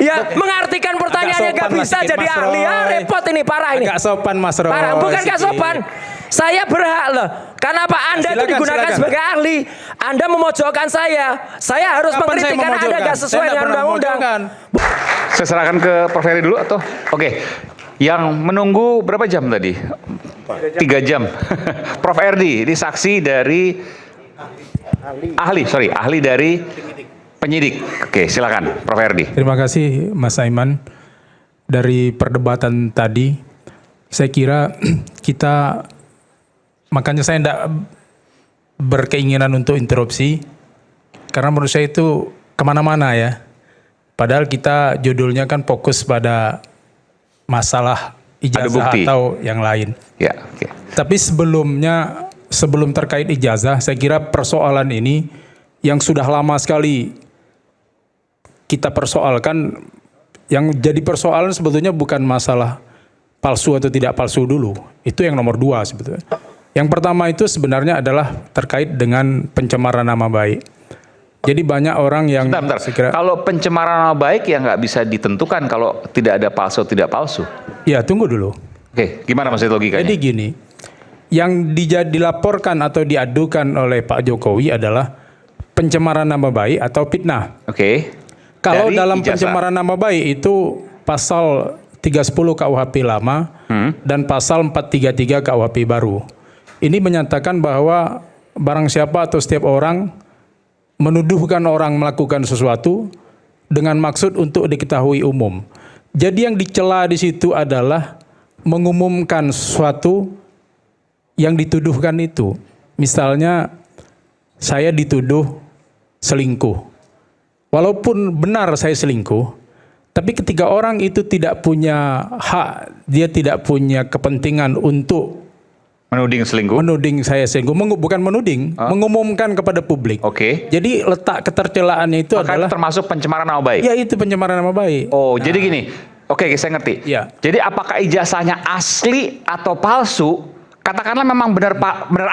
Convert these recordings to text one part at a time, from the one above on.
Ya, mengartikan pertanyaannya gak bisa jadi ahli. Ya, repot ini, parah ini. Agak sopan Mas Roy. Parah, bukan gak sopan. Saya berhak loh. Kenapa Anda itu digunakan sebagai ahli? Anda memojokkan saya. Saya harus mengkritik karena Anda gak sesuai dengan undang-undang. Saya serahkan ke Prof. Heri dulu atau? Oke. Yang menunggu berapa jam tadi? 3 jam. Prof. Erdi, ini saksi dari ahli dari penyidik. Oke, silakan Prof. Erdi. Terima kasih Mas Aiman. Dari perdebatan tadi, saya kira kita, makanya saya tidak berkeinginan untuk interupsi, karena menurut saya itu kemana-mana ya. Padahal kita judulnya kan fokus pada masalah ijazah atau yang lain. Ya, oke. Tapi sebelum terkait ijazah, saya kira persoalan ini yang sudah lama sekali kita persoalkan, yang jadi persoalan sebetulnya bukan masalah palsu atau tidak palsu dulu. Itu yang nomor 2 sebetulnya. Yang pertama itu sebenarnya adalah terkait dengan pencemaran nama baik. Jadi banyak orang yang Bentar. Kalau pencemaran nama baik ya nggak bisa ditentukan kalau tidak ada palsu atau tidak palsu. Ya, tunggu dulu. Oke, gimana maksud logikanya? Jadi gini, yang dilaporkan atau diadukan oleh Pak Jokowi adalah pencemaran nama baik atau fitnah. Oke. Kalau Dari dalam ijazah. pencemaran nama baik itu pasal 310 KUHP lama dan pasal 433 KUHP baru. Ini menyatakan bahwa barang siapa atau setiap orang menuduhkan orang melakukan sesuatu dengan maksud untuk diketahui umum. Jadi yang dicela di situ adalah mengumumkan sesuatu yang dituduhkan itu. Misalnya saya dituduh selingkuh. Walaupun benar saya selingkuh, tapi ketika orang itu tidak punya hak, dia tidak punya kepentingan untuk menuding selingkuh. Menuding saya selingkuh, bukan menuding, mengumumkan kepada publik. Oke. Jadi letak ketercelaannya itu Maka adalah termasuk pencemaran nama baik. ya itu pencemaran nama baik. Oh, jadi gini. Oke, saya ngerti. Ya. Jadi apakah ijazahnya asli atau palsu? Katakanlah memang benar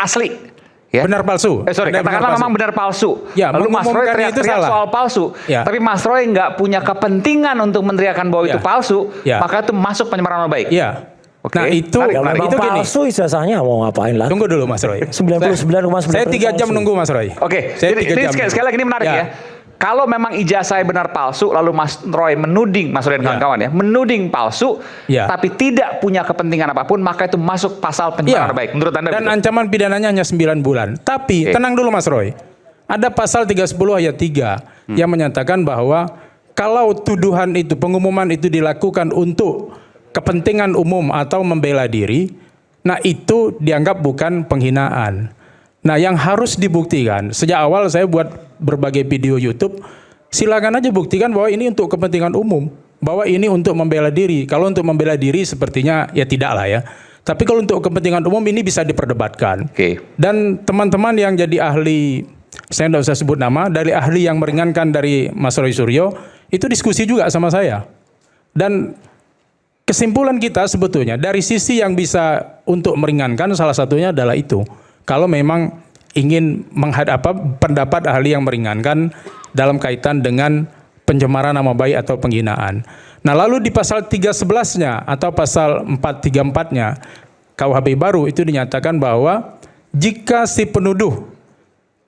asli. Ya? Benar palsu. Katakanlah memang benar palsu. Ya, lalu Mas Roy itu teriak salah. soal palsu. Ya. Tapi Mas Roy nggak punya kepentingan untuk meneriakan bahwa itu palsu, maka itu masuk pencemaran nama baik. Iya. Oke. Nah itu, Memang itu gini. palsu ijazahnya mau ngapain lah? Tunggu dulu Mas Roy. 99,9%. Saya 3 jam nunggu Mas Roy. Oke. Saya Jadi sekali lagi ini menarik ya. Kalau memang ijazahnya benar palsu, lalu Mas Roy menuding, Mas Roy dan kawan-kawan ya, menuding palsu, tapi tidak punya kepentingan apapun, maka itu masuk pasal pencemaran nama baik. Menurut Anda Dan begitu? ancaman pidananya hanya 9 bulan. Tapi tenang dulu Mas Roy. Ada pasal 310 ayat 3 yang menyatakan bahwa kalau tuduhan itu, pengumuman itu dilakukan untuk kepentingan umum atau membela diri, nah itu dianggap bukan penghinaan. Nah yang harus dibuktikan, sejak awal saya buat berbagai video YouTube, silakan aja buktikan bahwa ini untuk kepentingan umum, bahwa ini untuk membela diri. Kalau untuk membela diri sepertinya ya tidak lah ya. Tapi kalau untuk kepentingan umum ini bisa diperdebatkan. Dan teman-teman yang jadi ahli, saya tidak usah sebut nama, dari ahli yang meringankan dari Mas Roy Suryo, itu diskusi juga sama saya. Dan kesimpulan kita sebetulnya dari sisi yang bisa untuk meringankan salah satunya adalah itu. Kalau memang ingin pendapat ahli yang meringankan dalam kaitan dengan pencemaran nama baik atau penghinaan. Nah lalu di pasal 311-nya atau pasal 434-nya KUHP baru itu dinyatakan bahwa jika si penuduh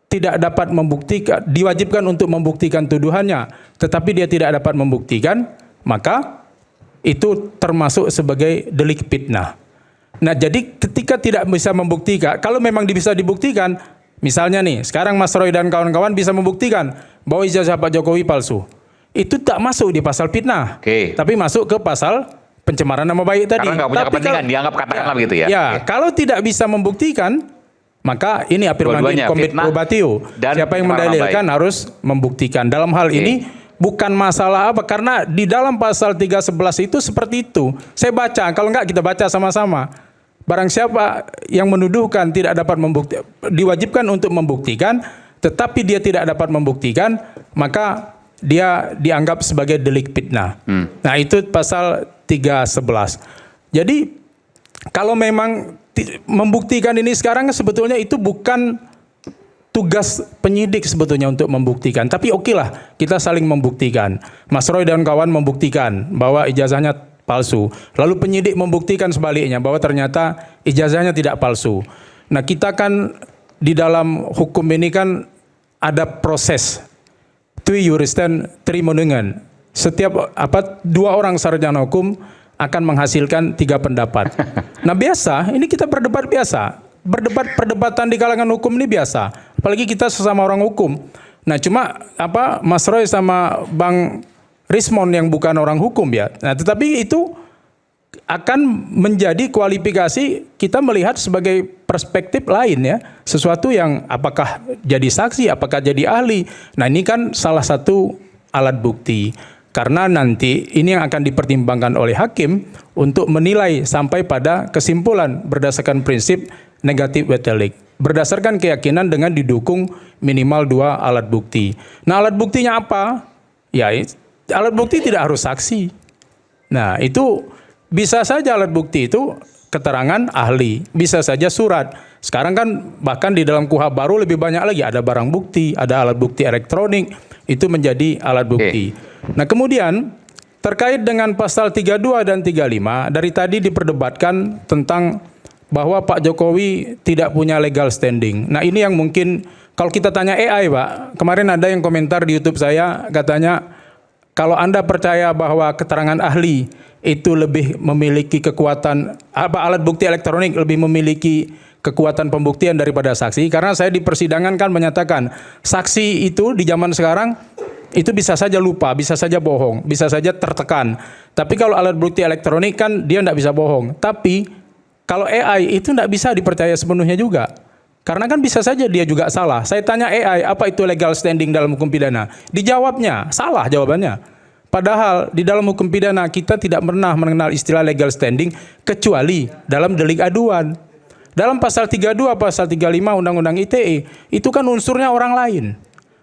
tidak dapat membuktikan, diwajibkan untuk membuktikan tuduhannya, tetapi dia tidak dapat membuktikan, maka itu termasuk sebagai delik fitnah. Nah jadi ketika tidak bisa membuktikan, kalau memang bisa dibuktikan, misalnya nih, sekarang Mas Roy dan kawan-kawan bisa membuktikan bahwa ijazah Pak Jokowi palsu. Itu tak masuk di pasal fitnah, tapi masuk ke pasal pencemaran nama baik tadi. Karena nggak punya kepentingan, dianggap katakanlah begitu ya. Ya, kalau tidak bisa membuktikan, maka ini afirmatif komit probatio. Siapa yang mendalilkan harus membuktikan. Dalam hal ini bukan masalah apa, karena di dalam pasal 311 itu seperti itu. Saya baca, kalau enggak kita baca sama-sama. Barang siapa yang menuduhkan tidak dapat membuktikan, diwajibkan untuk membuktikan, tetapi dia tidak dapat membuktikan, maka dia dianggap sebagai delik fitnah. Nah itu pasal 311. Jadi kalau memang membuktikan ini sekarang sebetulnya itu bukan tugas penyidik sebetulnya untuk membuktikan. Tapi oke lah, kita saling membuktikan. Mas Roy dan kawan membuktikan bahwa ijazahnya palsu. Lalu penyidik membuktikan sebaliknya bahwa ternyata ijazahnya tidak palsu. Nah, kita kan di dalam hukum ini kan ada proses. Tui juristen, tri mendengar. Setiap dua orang sarjana hukum akan menghasilkan 3 pendapat. Nah, biasa, ini kita berdebat biasa. Perdebatan di kalangan hukum ini biasa, apalagi kita sesama orang hukum. Nah, cuma Mas Roy sama Bang Rismon yang bukan orang hukum ya. Nah, tetapi itu akan menjadi kualifikasi kita melihat sebagai perspektif lain ya, sesuatu yang apakah jadi saksi, apakah jadi ahli. Nah, ini kan salah satu alat bukti. Karena nanti ini yang akan dipertimbangkan oleh hakim untuk menilai sampai pada kesimpulan berdasarkan prinsip negatif wetelik. Berdasarkan keyakinan dengan didukung minimal 2 alat bukti. Nah, alat buktinya apa? Ya, alat bukti tidak harus saksi. Nah, itu bisa saja alat bukti itu keterangan ahli, bisa saja surat. Sekarang kan bahkan di dalam KUHP baru lebih banyak lagi, ada barang bukti, ada alat bukti elektronik, itu menjadi alat bukti. Nah, kemudian terkait dengan pasal 32 dan 35, dari tadi diperdebatkan tentang bahwa Pak Jokowi tidak punya legal standing. Nah, ini yang mungkin kalau kita tanya AI, Pak, kemarin ada yang komentar di YouTube saya, katanya kalau Anda percaya bahwa keterangan ahli itu lebih memiliki kekuatan, alat bukti elektronik lebih memiliki kekuatan pembuktian daripada saksi, karena saya di persidangan kan menyatakan saksi itu di zaman sekarang itu bisa saja lupa, bisa saja bohong, bisa saja tertekan. Tapi kalau alat bukti elektronik kan dia tidak bisa bohong. Tapi kalau AI itu tidak bisa dipercaya sepenuhnya juga. Karena kan bisa saja dia juga salah. Saya tanya AI, apa itu legal standing dalam hukum pidana? Dijawabnya, salah jawabannya. Padahal di dalam hukum pidana kita tidak pernah mengenal istilah legal standing kecuali dalam delik aduan. Dalam pasal 32, pasal 35 Undang-Undang ITE, itu kan unsurnya orang lain.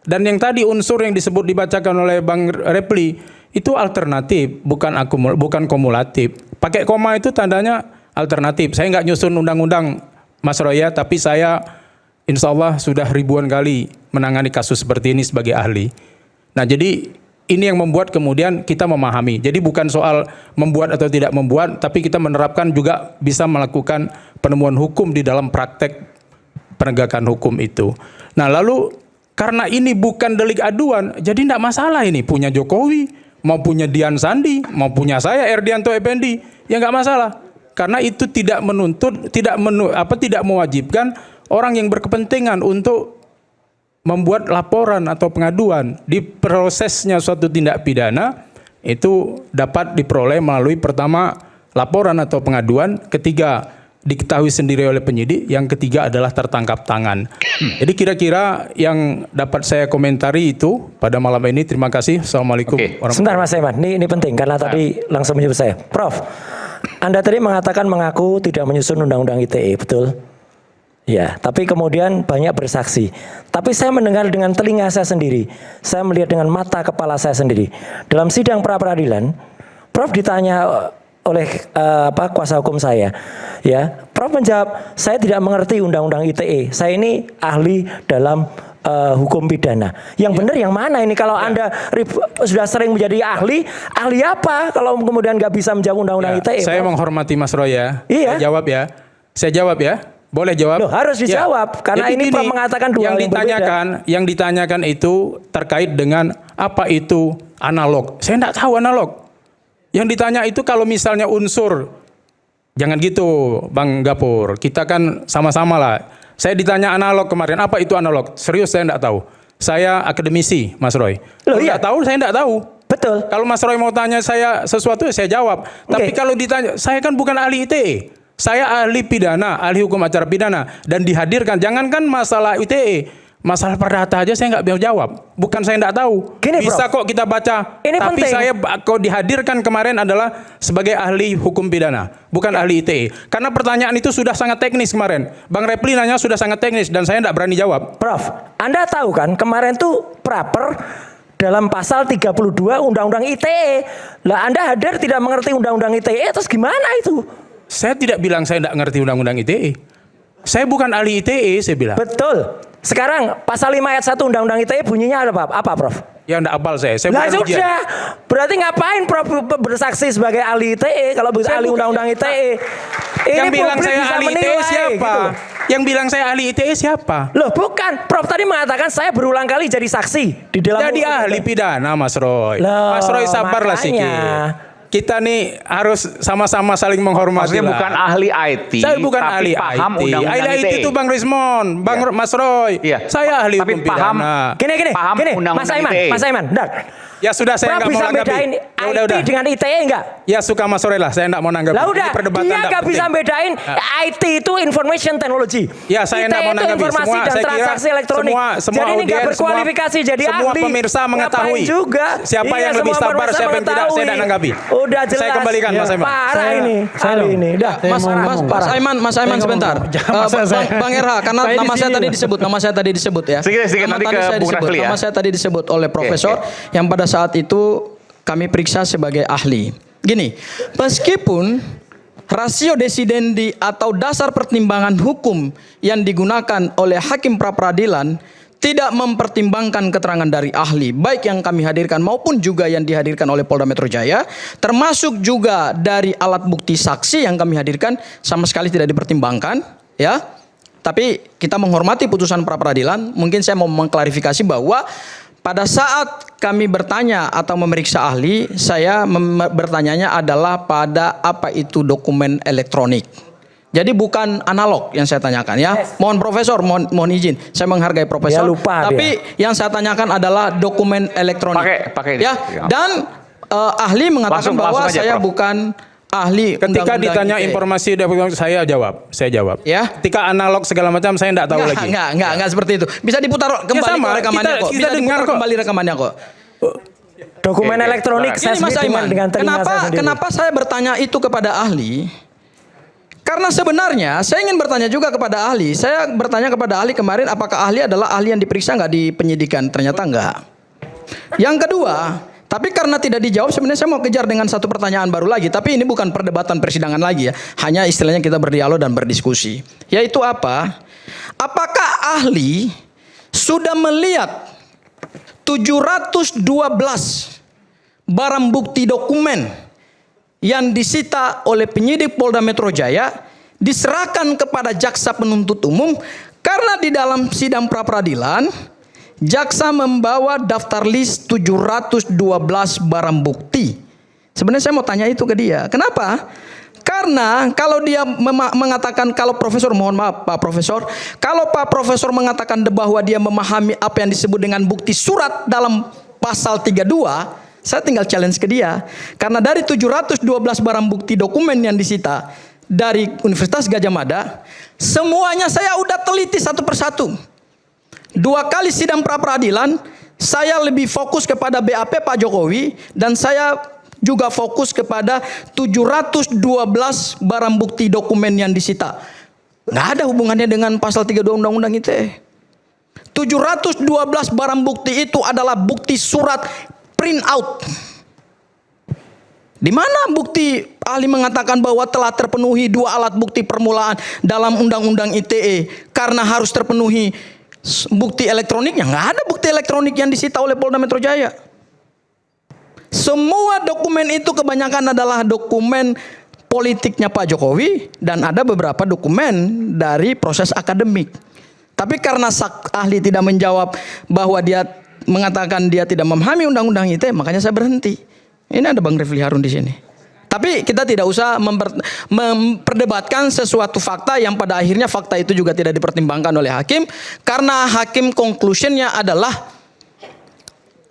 Dan yang tadi unsur yang disebut dibacakan oleh Bang Repli, itu alternatif, bukan kumulatif. Pakai koma itu tandanya alternatif. Saya nggak nyusun undang-undang Mas Roya, tapi saya insya Allah sudah ribuan kali menangani kasus seperti ini sebagai ahli. Nah, jadi ini yang membuat kemudian kita memahami. Jadi bukan soal membuat atau tidak membuat, tapi kita menerapkan juga bisa melakukan penemuan hukum di dalam praktek penegakan hukum itu. Nah, lalu karena ini bukan delik aduan, jadi tidak masalah ini punya Jokowi, mau punya Dian Sandi, mau punya saya Erdianto Effendi, ya nggak masalah. Karena itu tidak menuntut, tidak mewajibkan orang yang berkepentingan untuk membuat laporan atau pengaduan di prosesnya suatu tindak pidana itu dapat diperoleh melalui pertama laporan atau pengaduan, ketiga diketahui sendiri oleh penyidik, yang ketiga adalah tertangkap tangan. Jadi kira-kira yang dapat saya komentari itu pada malam ini. Terima kasih. Assalamualaikum. Sebentar Mas Eman, ini penting karena tadi langsung menyebut saya. Prof, Anda tadi mengatakan mengaku tidak menyusun undang-undang ITE, betul? Ya, tapi kemudian banyak bersaksi. Tapi saya mendengar dengan telinga saya sendiri. Saya melihat dengan mata kepala saya sendiri. Dalam sidang pra-peradilan, Prof ditanya oleh kuasa hukum saya. Ya, Prof menjawab, saya tidak mengerti undang-undang ITE. Saya ini ahli dalam hukum pidana. Yang benar yang mana ini? Kalau Anda sudah sering menjadi ahli apa? Kalau kemudian nggak bisa menjawab undang-undang ITE? Saya menghormati Mas Roy ya. Iya. Saya jawab ya. Boleh jawab? Loh, harus dijawab karena jadi ini Prof mengatakan dua yang ditanyakan itu terkait dengan apa itu analog. Saya tidak tahu analog. Yang ditanya itu kalau misalnya unsur, jangan gitu Bang Gapur. Kita kan sama-sama lah. Saya ditanya analog kemarin, apa itu analog? Serius saya tidak tahu. Saya akademisi, Mas Roy. Loh, iya. Tahu, saya tidak tahu. Betul. Kalau Mas Roy mau tanya saya sesuatu, saya jawab. Tapi kalau ditanya, saya kan bukan ahli ITE. Saya ahli pidana, ahli hukum acara pidana. Dan dihadirkan, jangankan masalah ITE, masalah perdata aja saya nggak bisa jawab. Bukan saya nggak tahu. Gini, bisa Bro, kok kita baca. ini tapi penting. saya kok dihadirkan kemarin adalah sebagai ahli hukum pidana, bukan ahli ITE. Karena pertanyaan itu sudah sangat teknis kemarin. Bang Repli nanya sudah sangat teknis dan saya nggak berani jawab. Prof, Anda tahu kan kemarin tuh praper dalam pasal 32 Undang-Undang ITE. Lah Anda hadir tidak mengerti Undang-Undang ITE, terus gimana itu? Saya tidak bilang saya tidak ngerti Undang-Undang ITE. Saya bukan ahli ITE, saya bilang. Betul. Sekarang pasal 5 ayat 1 Undang-Undang ITE bunyinya ada apa Prof? Ya enggak hafal saya. Saya Nah bukan ujian. sudah, berarti ngapain Prof bersaksi sebagai ahli ITE kalau ahli Undang-Undang ITE? Yang Ini bilang publik saya bisa ahli ITE menilai, siapa? gitu loh. Yang bilang saya ahli ITE siapa? Loh bukan, Prof tadi mengatakan saya berulang kali jadi saksi di dalam. Jadi ahli pidana Mas Roy. Loh, Mas Roy sabarlah makanya. sedikit. Kita nih harus sama-sama saling menghormati Maksudnya lah. bukan ahli IT, Saya bukan tapi ahli paham IT. undang-undang Ahli IT ITE. itu Bang Rismon, Bang Iya. Mas Roy. Iya. Saya ahli Tapi hukum paham. pidana. Gini, Paham Mas undang-undang Aiman, ITE. Mas Aiman, bentar. Ya sudah saya Prof enggak mau bisa nanggapi. bedain Ya IT dengan ITE enggak? Ya suka Mas Roy lah, saya enggak mau nanggapi. Lah Ini udah, perdebatan dia enggak nggak bisa penting. bedain IT itu information technology. Ya saya enggak mau ITE itu nanggapi. informasi Semua dan saya kira transaksi elektronik. semua Jadi ini nggak audiens, berkualifikasi jadi semua ahli. pemirsa mengetahui. Ngapain juga. Siapa Iya, yang lebih semua sabar, pemirsa siapa yang tidak, saya mengetahui. enggak nanggapi. Udah jelas. Saya kembalikan, Mas Aiman. Parah Saya- ini, saya ahli dong. ini. Udah, Mas Aiman sebentar. Bang Erha, karena Saya di nama saya sini tadi loh. disebut, nama saya tadi disebut ya. Sedikit, Nama nanti tadi ke saya Bung disebut, Refli ya. nama saya tadi disebut oleh profesor yang pada saat itu kami periksa sebagai ahli. Gini, meskipun rasio desidendi atau dasar pertimbangan hukum yang digunakan oleh hakim pra-peradilan tidak mempertimbangkan keterangan dari ahli, baik yang kami hadirkan maupun juga yang dihadirkan oleh Polda Metro Jaya, termasuk juga dari alat bukti saksi yang kami hadirkan sama sekali tidak dipertimbangkan, ya. Tapi kita menghormati putusan pra-peradilan. Mungkin saya mau mengklarifikasi bahwa pada saat kami bertanya atau memeriksa ahli, saya bertanyanya adalah pada apa itu dokumen elektronik. Jadi bukan analog yang saya tanyakan ya. Mohon profesor, mohon izin. Saya menghargai profesor. Dia lupa Tapi yang saya tanyakan adalah dokumen elektronik. Pakai ini. Ya. Dan ahli mengatakan bahwa langsung aja, saya Prof. bukan ahli Ketika undang-undang ditanya ITE. informasi dari saya jawab. Ya. Ketika analog segala macam saya enggak tahu lagi. Enggak seperti itu. Bisa diputar kembali sama, kok rekamannya kita- kok. kita Bisa dengar diputar kok. kembali rekamannya kok. Dokumen Oke, elektronik silakan. saya Gini Mas sebut Aiman, dengan telinga saya sendiri. kenapa saya bertanya itu kepada ahli? Karena sebenarnya saya ingin bertanya juga kepada ahli. Saya bertanya kepada ahli kemarin apakah ahli adalah ahli yang diperiksa nggak di penyidikan? Ternyata enggak. Yang kedua, tapi karena tidak dijawab sebenarnya saya mau kejar dengan satu pertanyaan baru lagi. Tapi ini bukan perdebatan persidangan lagi ya. Hanya istilahnya kita berdialog dan berdiskusi. Yaitu apa? Apakah ahli sudah melihat 712 barang bukti dokumen yang disita oleh penyidik Polda Metro Jaya diserahkan kepada jaksa penuntut umum karena di dalam sidang pra-peradilan jaksa membawa daftar list 712 barang bukti. Sebenarnya saya mau tanya itu ke dia. Kenapa? Karena kalau dia mengatakan, kalau profesor, mohon maaf Pak Profesor, kalau Pak Profesor mengatakan bahwa dia memahami apa yang disebut dengan bukti surat dalam pasal 32, saya tinggal challenge ke dia. Karena dari 712 barang bukti dokumen yang disita dari Universitas Gadjah Mada, semuanya saya udah teliti satu persatu. 2 kali sidang pra-peradilan, saya lebih fokus kepada BAP Pak Jokowi dan saya juga fokus kepada 712 barang bukti dokumen yang disita. Nggak ada hubungannya dengan pasal 32 Undang-Undang ITE. 712 barang bukti itu adalah bukti surat print out. Di mana bukti ahli mengatakan bahwa telah terpenuhi 2 alat bukti permulaan dalam Undang-Undang ITE karena harus terpenuhi bukti elektroniknya? Nggak ada bukti elektronik yang disita oleh Polda Metro Jaya. Semua dokumen itu kebanyakan adalah dokumen politiknya Pak Jokowi dan ada beberapa dokumen dari proses akademik. Tapi karena ahli tidak menjawab bahwa dia mengatakan dia tidak memahami Undang-Undang ITE, makanya saya berhenti. Ini ada Bang Refli Harun di sini. Tapi kita tidak usah memperdebatkan sesuatu fakta yang pada akhirnya fakta itu juga tidak dipertimbangkan oleh hakim. Karena hakim conclusionnya adalah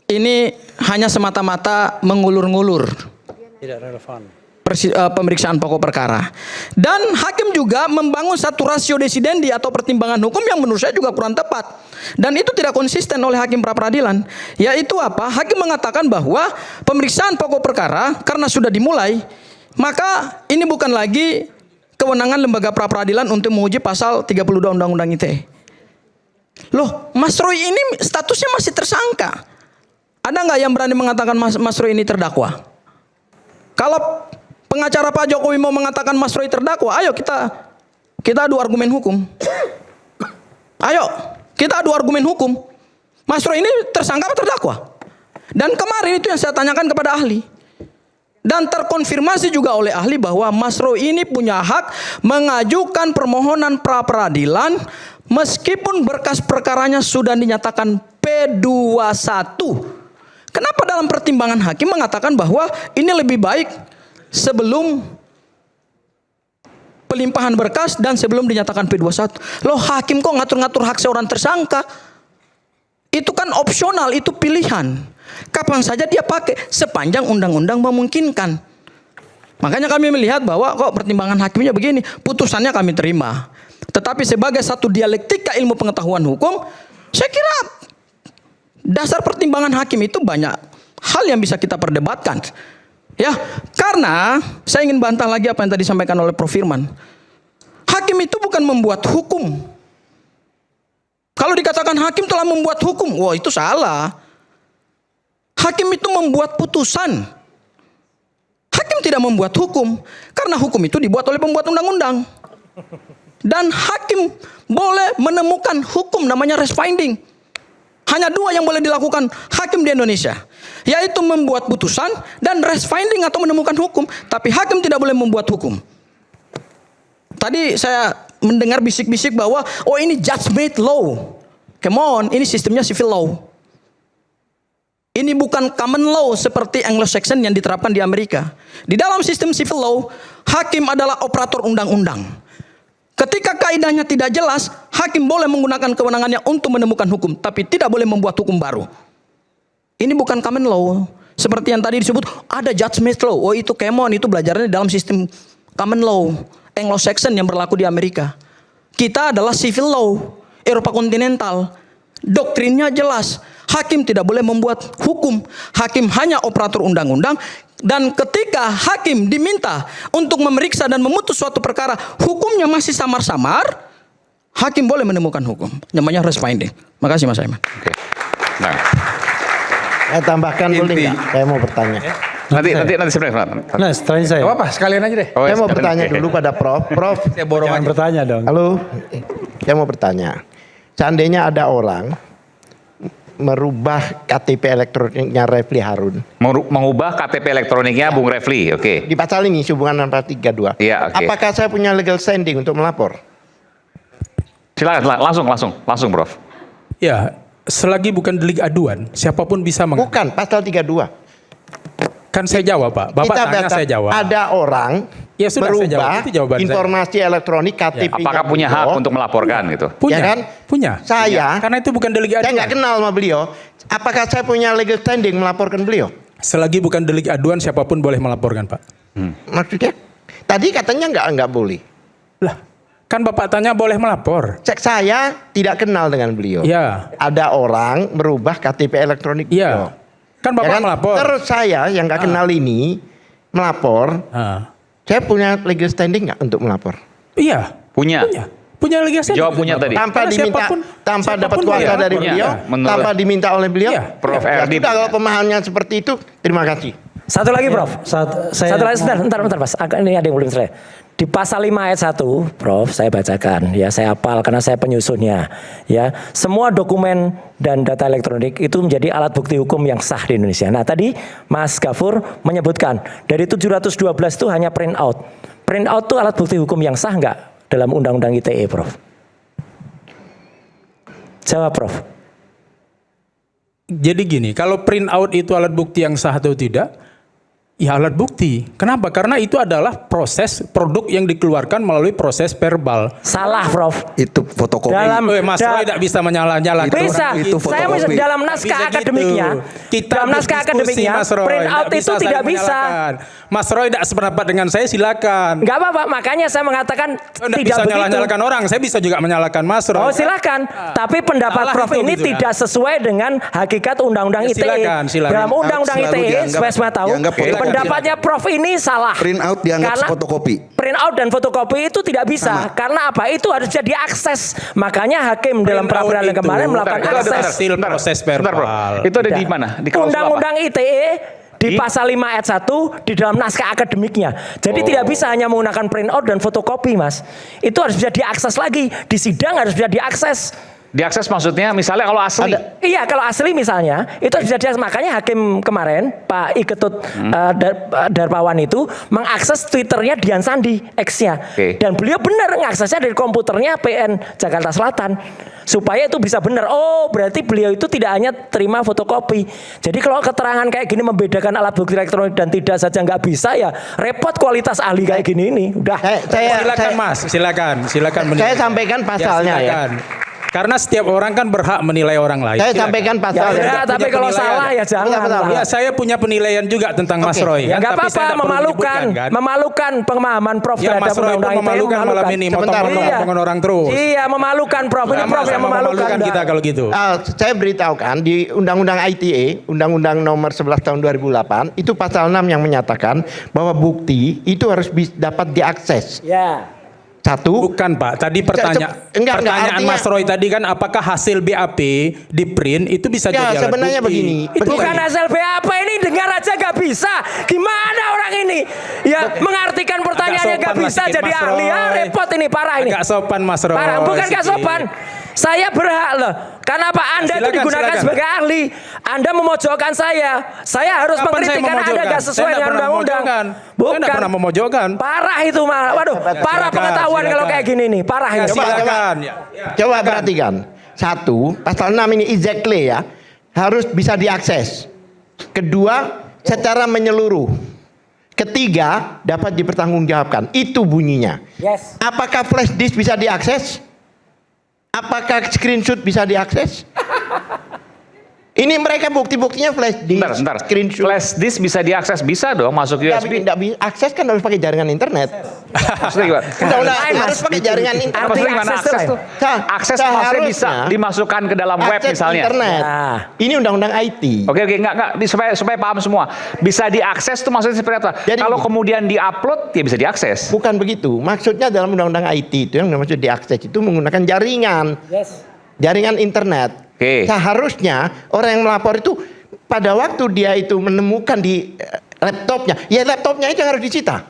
ini hanya semata-mata mengulur-ngulur. Tidak relevan. Pemeriksaan pokok perkara. Dan hakim juga membangun satu rasio desidendi atau pertimbangan hukum yang menurut saya juga kurang tepat. Dan itu tidak konsisten oleh hakim pra-peradilan. Yaitu apa? Hakim mengatakan bahwa pemeriksaan pokok perkara karena sudah dimulai, maka ini bukan lagi kewenangan lembaga pra-peradilan untuk menguji pasal 32 Undang-Undang ITE. Loh, Mas Roy ini statusnya masih tersangka. Ada nggak yang berani mengatakan Mas Roy ini terdakwa? Kalau pengacara Pak Jokowi mau mengatakan Mas Roy terdakwa, ayo kita adu argumen hukum. Ayo, Kita adu argumen hukum. Mas Roy ini tersangka apa terdakwa? Dan kemarin itu yang saya tanyakan kepada ahli. Dan terkonfirmasi juga oleh ahli bahwa Mas Roy ini punya hak mengajukan permohonan pra-peradilan meskipun berkas perkaranya sudah dinyatakan P21. Kenapa dalam pertimbangan hakim mengatakan bahwa ini lebih baik sebelum pelimpahan berkas dan sebelum dinyatakan P21? Loh, hakim kok ngatur-ngatur hak seorang tersangka? Itu kan opsional, itu pilihan. Kapan saja dia pakai sepanjang undang-undang memungkinkan. Makanya kami melihat bahwa kok pertimbangan hakimnya begini, putusannya kami terima. Tetapi sebagai satu dialektika ilmu pengetahuan hukum, saya kira dasar pertimbangan hakim itu banyak hal yang bisa kita perdebatkan. Ya, karena saya ingin bantah lagi apa yang tadi disampaikan oleh Prof. Firman. Hakim itu bukan membuat hukum. Kalau dikatakan hakim telah membuat hukum, wah itu salah. Hakim itu membuat putusan. Hakim tidak membuat hukum, karena hukum itu dibuat oleh pembuat undang-undang. Dan hakim boleh menemukan hukum namanya res finding. Hanya dua yang boleh dilakukan hakim di Indonesia, yaitu membuat putusan dan res finding atau menemukan hukum. Tapi hakim tidak boleh membuat hukum. Tadi saya mendengar bisik-bisik bahwa oh ini judge made law. Come on, ini sistemnya civil law. Ini bukan common law seperti Anglo-Saxon yang diterapkan di Amerika. Di dalam sistem civil law, hakim adalah operator undang-undang. Ketika kaidahnya tidak jelas, hakim boleh menggunakan kewenangannya untuk menemukan hukum, tapi tidak boleh membuat hukum baru. Ini bukan common law. Seperti yang tadi disebut, ada judge made law. Oh itu come on, itu belajarnya dalam sistem common law. Anglo-Saxon yang berlaku di Amerika. Kita adalah civil law, Eropa kontinental. Doktrinnya jelas. Hakim tidak boleh membuat hukum. Hakim hanya operator undang-undang. Dan ketika hakim diminta untuk memeriksa dan memutus suatu perkara, hukumnya masih samar-samar, hakim boleh menemukan hukum. Namanya res finding. Makasih Mas Aiman. Oke. Nah, Saya tambahkan boleh nggak? Saya mau bertanya. nanti sebenarnya. Nah, setelah ini saya. Gak apa-apa, sekalian aja deh. Saya mau bertanya dulu pada Prof. Prof, Jangan bertanya dong. halo. Saya mau bertanya. Seandainya ada orang merubah KTP elektroniknya Refli Harun. Mengubah KTP elektroniknya Bung Refli, oke. Di pasal ini hubungan 432. Iya, oke. Apakah saya punya legal standing untuk melapor? Silakan, langsung, Prof. Ya, selagi bukan delik aduan, siapapun bisa Bukan, pasal 32. Kan saya jawab, Pak. Bapak tanya, saya jawab. Ada orang Ya, sudah, saya jawab. merubah Itu jawaban saya. informasi elektronik KTP. Apakah punya hak untuk melaporkan gitu? Punya, Ya kan? punya. Saya, Karena itu bukan delik saya aduan. nggak kenal sama beliau. Apakah saya punya legal standing melaporkan beliau? Selagi bukan delik aduan, siapapun boleh melaporkan, Pak. Maksudnya? Tadi katanya nggak boleh. Lah, kan Bapak tanya boleh melapor. Cek saya tidak kenal dengan beliau. Iya. Ada orang merubah KTP elektronik beliau. Iya. Kan Bapak melapor. Terus saya yang nggak kenal ini melapor. Ah. Saya punya legal standing nggak untuk melapor? Iya. Punya. Punya legal standing. Jawab punya tadi. Tanpa Karena diminta, tanpa dapat kuasa dari punya. beliau, Menurut- tanpa diminta oleh beliau. Iya. Prof. Ya Erdi sudah, kalau punya. pemahamannya seperti itu, terima kasih. Satu lagi Prof. Saya Satu lagi, sebentar Mas. Ini ada yang belum selesai. Di pasal 5 ayat 1, Prof, saya bacakan. Ya, saya hafal karena saya penyusunnya. Ya, semua dokumen dan data elektronik itu menjadi alat bukti hukum yang sah di Indonesia. Nah, tadi Mas Gafur menyebutkan dari 712 itu hanya print out. Print out itu alat bukti hukum yang sah nggak dalam Undang-Undang ITE, Prof? Jawab, Prof. Jadi gini, kalau print out itu alat bukti yang sah atau tidak, ya alat bukti. Kenapa? Karena itu adalah proses produk yang dikeluarkan melalui proses verbal. Salah, Prof. Itu fotokopi. Mas Roy tidak bisa menyalahkan. Bisa. Itu Saya fotokopi. dalam naskah Bisa gitu. akademiknya, Kita dalam naskah berdiskusi, akademiknya, Mas Roy. print out Nggak itu tidak saling bisa. menyalahkan. Mas Roy tidak sependapat dengan saya, silakan. Enggak apa-apa, makanya saya mengatakan Tidak tidak bisa begitu. nyalahkan orang, saya bisa juga menyalahkan Mas Roy. Oh silakan, tapi pendapat Salah Prof itu ini gitu tidak sesuai dengan hakikat Undang-Undang Ya, ITE. silakan. Dalam Undang-Undang Selalu ITE, dianggap- supaya semua tahu, dianggap fotokopi. pendapatnya Prof ini salah. Print out dianggap Karena fotokopi. Print out dan fotokopi itu tidak bisa. Karena apa? Itu harus bisa diakses. Makanya hakim dalam Print out pra-peradilan itu- kemarin melakukan Bentar, akses. Hasil proses Bentar, Bro. verbal. Itu ada di mana? Di klausul apa? Undang-Undang ITE di pasal 5 ayat 1 di dalam naskah akademiknya. Jadi tidak bisa hanya menggunakan print out dan fotokopi, Mas. Itu harus bisa diakses lagi. Di sidang harus bisa diakses. Diakses maksudnya misalnya kalau asli. Iya, kalau asli misalnya itu bisa diakses. Makanya hakim kemarin Pak Iketut Darmawan itu mengakses Twitternya Dian Sandi X-nya. Dan beliau benar mengaksesnya dari komputernya PN Jakarta Selatan supaya itu bisa benar. Oh, berarti beliau itu tidak hanya terima fotokopi. Jadi kalau keterangan kayak gini membedakan alat bukti elektronik dan tidak saja nggak bisa, ya repot kualitas ahli kayak gini ini. Udah. Silakan Mas, silakan Saya sampaikan pasalnya ya. silakan. Karena setiap orang kan berhak menilai orang lain. Saya Silakan. sampaikan Ya, pasalnya. udah, tapi kalau salah ya jangan. Bentar, Ya, saya punya penilaian juga tentang Mas Roy. Ya kan? nggak Tapi saya apa-apa, tak perlu memalukan, menyebutkan, kan? memalukan pemahaman Prof Ya, terhadap Mas Roy pun undang-undang ITE, memalukan malam memalukan. ini, Sebentar, motong-motong orang terus. Iya, memalukan Prof. Ini Prof yang memalukan. kita kalau gitu. Saya beritahukan di Undang-Undang ITE, Undang-Undang Nomor 11 Tahun 2008, itu pasal 6 yang menyatakan bahwa bukti itu harus dapat diakses. Ya. Satu. Bukan Pak, tadi Enggak, pertanyaan artinya- Mas Roy tadi kan apakah hasil BAP di print itu bisa Ya, jadi alat sebenarnya bukti. begini. Bukan hasil BAP ini, dengar aja gak bisa. Gimana orang ini? Ya, mengartikan pertanyaannya Agak gak sopan bisa lah sedikit, jadi Mas ahli. Ya, Roy. repot ini, parah ini. Agak sopan Mas Roy. Parah, bukan gak sedikit. sopan. Saya berhak loh. Kenapa Anda itu Silakan, digunakan silakan. sebagai ahli? Anda memojokkan saya. Saya harus Kapan saya mengkritik karena Anda memojokkan? gak sesuai Saya dengan nggak pernah undang-undang. memojokkan. Saya nggak pernah memojokkan. Parah itu malah. Waduh, parah Silakan, pengetahuan kalau silakan. kayak gini nih. Parah Ya, ini. silakan. Coba perhatikan. Satu, pasal 6 ini exactly ya, harus bisa diakses. Kedua, secara menyeluruh. Ketiga, dapat dipertanggungjawabkan. Itu bunyinya. Yes. Apakah flash disk bisa diakses? Apakah screenshot bisa diakses? Ini mereka bukti-buktinya flash disk, Bentar. screenshot. Flash disk bisa diakses, bisa dong masuk USB. Tidak bisa akses kan harus pakai jaringan internet. Maksudnya gimana? Udah, harus pakai jaringan internet. Maksudnya gimana akses akses tuh? tuh? Akses maksudnya bisa dimasukkan ke dalam web Akses misalnya. internet. Nah. Ini undang-undang IT. Oke, enggak supaya paham semua. Bisa diakses tuh maksudnya seperti apa? Jadi Kalau begini. kemudian diupload ya bisa diakses. Bukan begitu. Maksudnya dalam undang-undang IT itu yang maksud diakses itu menggunakan jaringan. Yes. Jaringan internet. Oke. Seharusnya orang yang melapor itu pada waktu dia itu menemukan di laptopnya, ya laptopnya itu yang harus disita.